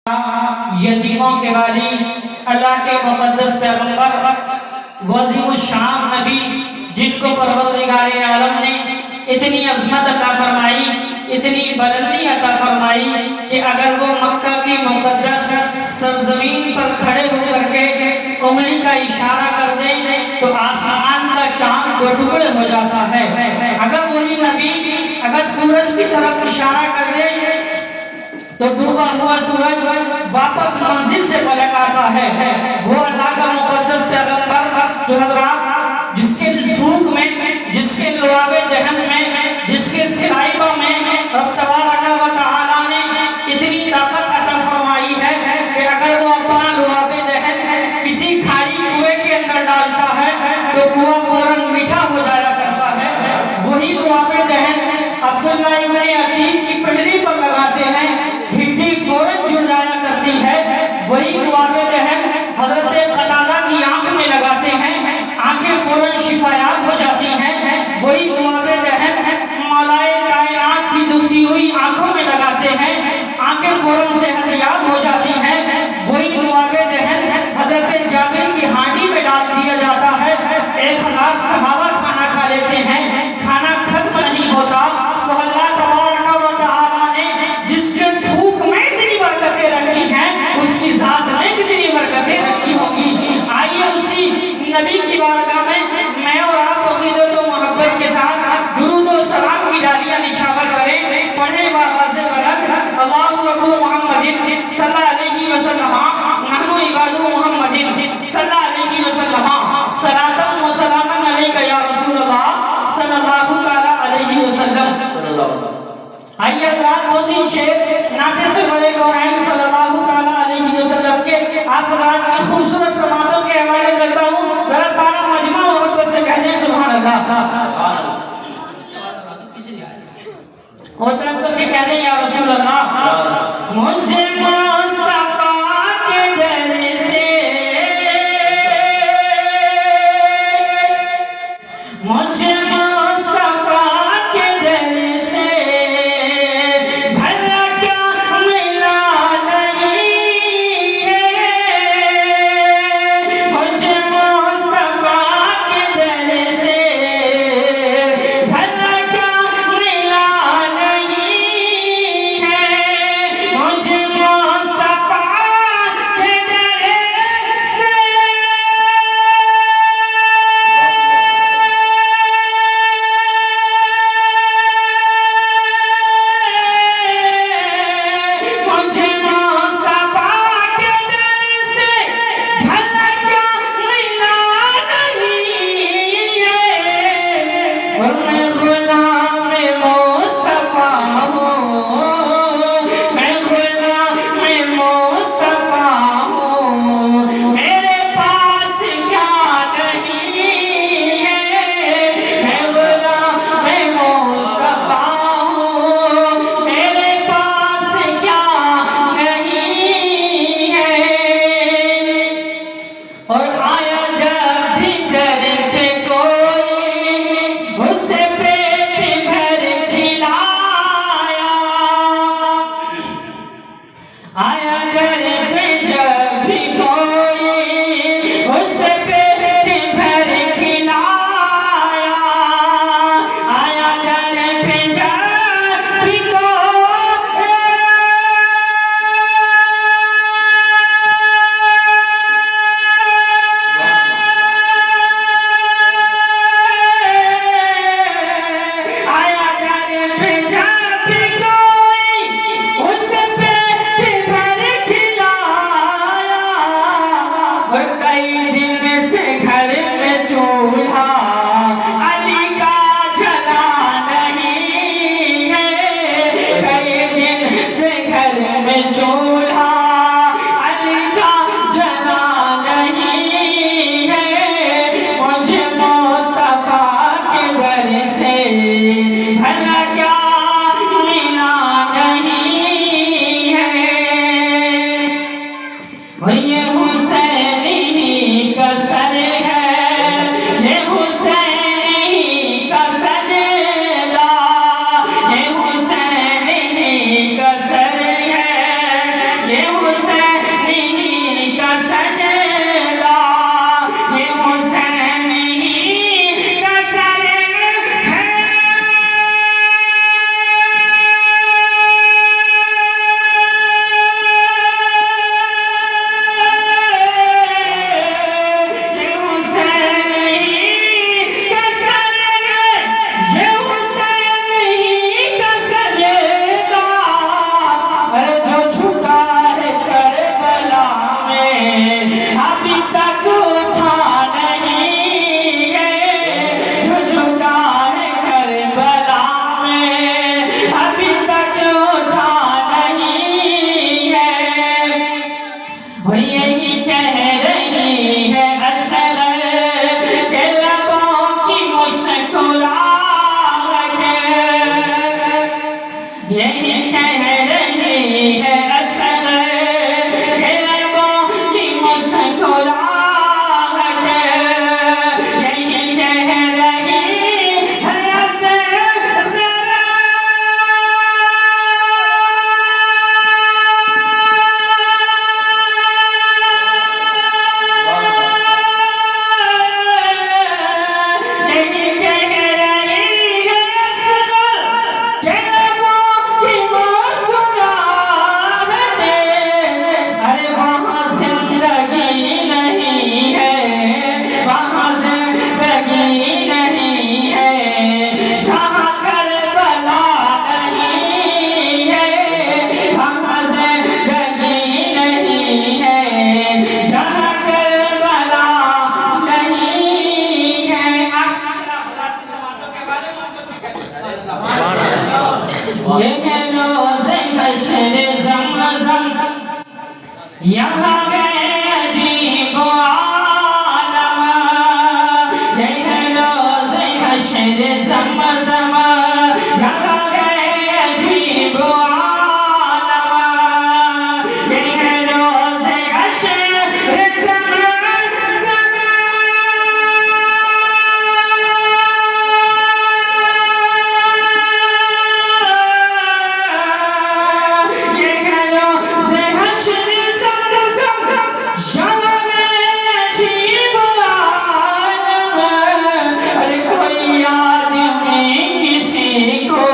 یتیموں کے والی اللہ کے مقدس پیغمبر عظیم الشان نبی جن کو پروردگار عالم نے اتنی عظمت عطا فرمائی، اتنی بلندی عطا فرمائی کہ اگر وہ مکہ کی مقدس سرزمین پر کھڑے ہو کر کے انگلی کا اشارہ کر دیں تو آسمان کا چاند دو ٹکڑے ہو جاتا ہے۔ اگر وہی نبی اگر سورج کی طرف اشارہ کر دیں تو ڈوبا ہوا سورج واپس منزل سے پلٹ آتا ہے۔ وہ اللہ کا مقدس پیغمبر جو حضرات جس کے دھوپ میں، جس کے لعاب دہن میں، جس کے صحائبہ میں رب تبارک و تعالی نے اتنی طاقت عطا فرمائی ہے کہ اگر وہ اپنا لعاب دہن کسی کھاری کنویں کے اندر ڈالتا ہے تو کنواں فوراً میٹھا ہو جایا کرتا ہے۔ وہی لعاب دہن عبداللہ ابن عتیق کی پنڈلی پر لگاتے ہیں، ہڈی فوراً جڑ جایا کرتی ہے۔ وہی لعاب دہن حضرت قتادہ کی آنکھ میں لگاتے ہیں، آنکھیں فوراً شفایاب ہو جاتی ہیں۔ وہی لعاب دہن مولائے کائنات کی دبتی ہوئی آنکھوں میں لگاتے ہیں، آنکھیں فوراً صحت یاب ہو جاتی ہیں۔ وہی لعاب دہن حضرت جابر کی ہانڈی میں ڈال دیا جاتا ہے، 1000 صحابہ کھانا کھا لیتے ہیں، کھانا ختم نہیں ہوتا۔ تو اللہ تبارک و تعالی نے جس کے تھوک میں اتنی برکتیں رکھی ہیں اس کی ذات میں کتنی برکتیں رکھی ہوں گی۔ آئیے اسی نبی کی بارگاہ میں اور آپ عقیدت و محبت کے ساتھ درود و سلام کی ڈالیاں نشاور کریں۔ پڑھیں باواز بلند اللہم رب محمد صلی اللہ علیہ وسلم نحن عباد محمد صلی اللہ علیہ وسلم صلاۃ و سلام علیک یا رسول اللہ صلی اللہ علیہ وسلم۔ آئیے حضرات دو تین شعر نعت سے بڑے کونین صلی اللہ علیہ وسلم کے آپ حضرات کی خوبصورت سماعتوں کے حوالے کرتا ہوں، ذرا سارا مجمع محبت سے کہہ دیں سبحان اللہ، اور طرف کر کے کہہ دیں یا رسول اللہ۔ مجھے مصطفیٰ کے در سے، مجھے مصطفیٰ کے در سے بھلا کیا ملا نہیں ہے، مجھے مصطفیٰ کے در سے بھلا کیا ملا نہیں ہے، مجھے مصطفیٰ کے در سے مجھے مصطفیٰ کے در سے بھلا کیا ملا نہیں ہے، اور میں غلام مصطفیٰ ہوں، میں غلام مصطفیٰ ہوں، میرے پاس کیا نہیں ہے، میں غلام مصطفیٰ ہوں، میرے پاس کیا نہیں ہے۔ اور آیا جب بھی در پہ کوئی اس سے پیٹ بھر کھلایا، آیا در پہ جب بھی کوئی اس سے پیٹ بھر کھلایا، آیا در پہ جب بھی کوئی آیا در پہ جب بھی کوئی اس سے پیٹ بھر کھلایا، اور کئی دن سے گھر میں چولہا علی کا جلا نہیں ہے، کئی دن سے گھر میں چولہا علی کا جلا نہیں ہے، مجھے مصطفیٰ کے در سے بھلا کیا ملا نہیں ہے، اور یہ حسین ہی کا سر ہے، یہ حسین ہی کا سجدہ، یہ حسین ہی کا سر ہے، یہ حسین یہاں ہے عجیب عالم، یہ ہے روز حشر زمزم، یہاں ہے عجیب عالم، یہ ہے روز حشر زمزم، یہ ہے روز حشر زمزم، یہاں ہے عجیب عالم، ارے کوئی آدمی کسی کو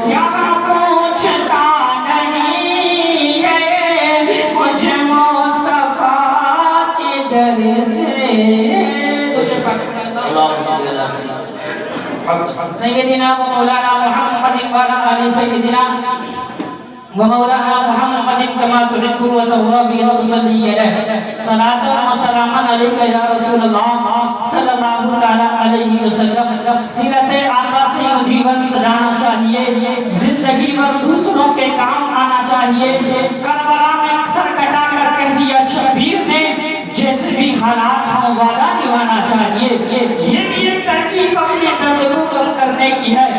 یہاں پوچھتا نہیں ہے، مجھے مصطفیٰ کے در سے سیدنا و مولانا محمد وعلی آل سیدنا و مولانا محمد کما تحب و ترضى وتصلي عليه صلاة و سلاما علیک یا رسول اللہ صلی اللہ تعالی علیہ وسلم۔ سیرت آقا سے یوں جیون سجانا چاہیے، زندگی بھر دوسروں کے کام آنا چاہیے۔ کربلا میں سر کٹا کر کہہ دیا شبیر نے، جیسے بھی حالات ہوں وعدہ نبھانا چاہیے۔ یہ بھی ایک ترکیب اپنے درد کو کم کرنے کی ہے،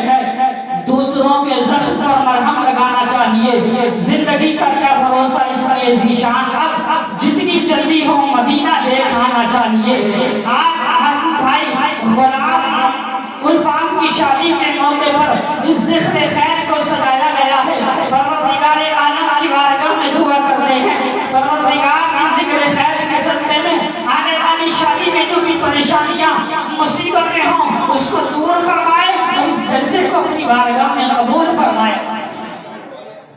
دوسروں کے زخم پر مرہم لگانا چاہیے۔ زندگی کا کیا بھروسہ، اس لیے ذیشان اب جتنی جلدی ہو مدینہ دیکھ آنا چاہیے۔ آج بھائی غلام گلفام کی شادی کے موقع پر اس ذکر خیر کو سجایا گیا ہے۔ پروردگار عالم کی بارگاہ میں دعا کرتے ہیں، پروردگار اس ذکر خیر کے صدقے میں آنے والی شادی میں جو بھی پریشانیاں مصیبتیں ہوں اس کو دور فرمائے اور اس جلسے کو اپنی بارگاہ میں قبول فرمائے۔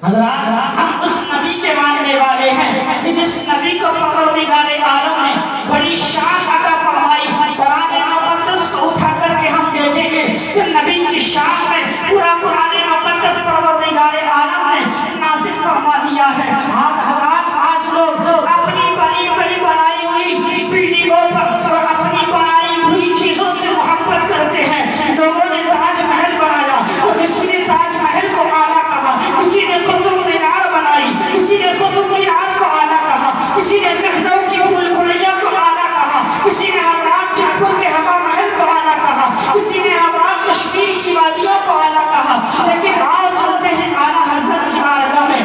حضرات، ہم اس نبی کے ماننے والے ہیں کہ جس نبی کو پروردگار عالم نے بڑی شان عطا فرمائی۔ قرآن مقدس کو اٹھا کر کے ہم دیکھیں گے کہ نبی کی شان میں پورا قرآن مقدس پروردگار عالم نے نازل فرما دیا ہے۔ حضرات، آج لوگ اپنی بنی بنائی ہوئی ویڈیو پر اور اپنی بنائی ہوئی چیزوں سے محبت کرتے ہیں۔ لوگوں نے تاج محل بنایا اور کسی نے تاج محل کو اعلیٰ کہا، کسی نے قطب مینار بنائی، کسی نے قطب مینار کو اعلیٰ کہا، کسی نے لکھنؤ کی بھول بھلیا کو اعلیٰ کہا، کسی نے حضرات جعفر کے ہوا محل کو اعلیٰ کہا، کسی نے حضرات کشمیر کی وادیوں کو اعلیٰ کہا۔ لیکن آؤ چلتے ہیں اعلیٰ حضرت کی بارگاہ میں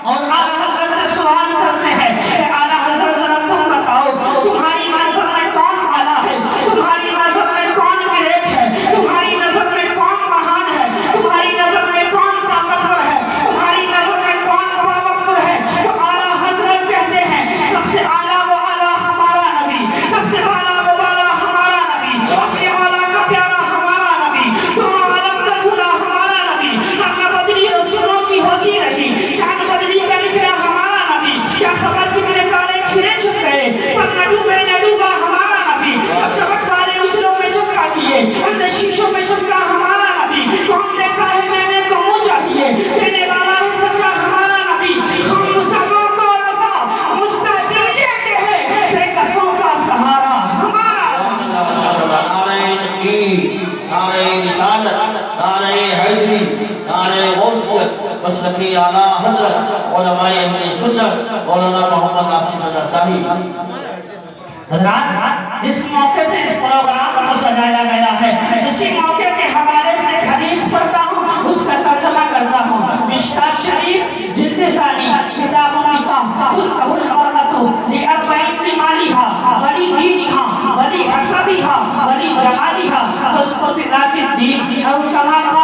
اور اعلیٰ حضرت سے سوال کرتے ہیں کہ اعلیٰ حضرت ذرا تم بتاؤ، تمہاری نظر میں کون اعلیٰ ہے، تمہاری نظر میں کون گریٹ ہے، تمہاری نظر میں کون مہان ہے، تمہاری نظر میں کون طاقتور ہے، تمہاری نظر میں کون پاورفل ہے؟ تو اعلیٰ حضرت کہتے ہیں سب سے اعلیٰ وہ اعلیٰ ہمارا نبی، سب سے اعلیٰ وہ اعلیٰ ہمارا نبی، اپنے والا کا پیارا ہمارا نبی، دونوں عالم کا دھولا ہمارا نبی، کرنا بدلی رسولوں کی ہوتی رہی، چاند بدلی کا نکلا ہمارا نبی، کیا خبر کتنے تارے کھلے چھپ گئے، پر نہ ڈوبے نہ ڈوبا ہمارا نبی، سب چمک والے اجلوں میں چمکا کیے، اندر شیشوں میں چمکا ہمارا نبی، کون دیتا ہے میں نے کو منہ چاہیے، دینے والا ہے سچا ہمارا نبی، ہم سبوں کو رضا مستدیجے کے ہیں، بے کسوں کا سہارا ہمارا۔ نعرہ تکبیر، نعرہ رسالت، نعرہ حیدری، نعرہ غوثیت، مسلکی اعلیٰ حضرت علماء اہل سنت مولانا محمد عاصم رضا صاحب۔ حضرات، جس موقع سے اس پروگرام کو سجایا گیا ہے اسی موقع کے حوالے سے ایک حدیث پڑھتا ہوں، اس کا ترجمہ کرتا ہوں۔ مشکات شریف جلد ثانی، کتاب النکاح، تنکح المرأة لأربعین لمالها ولدینها ولحسبها ولجمالها فاصبر ذات الدین او کما قال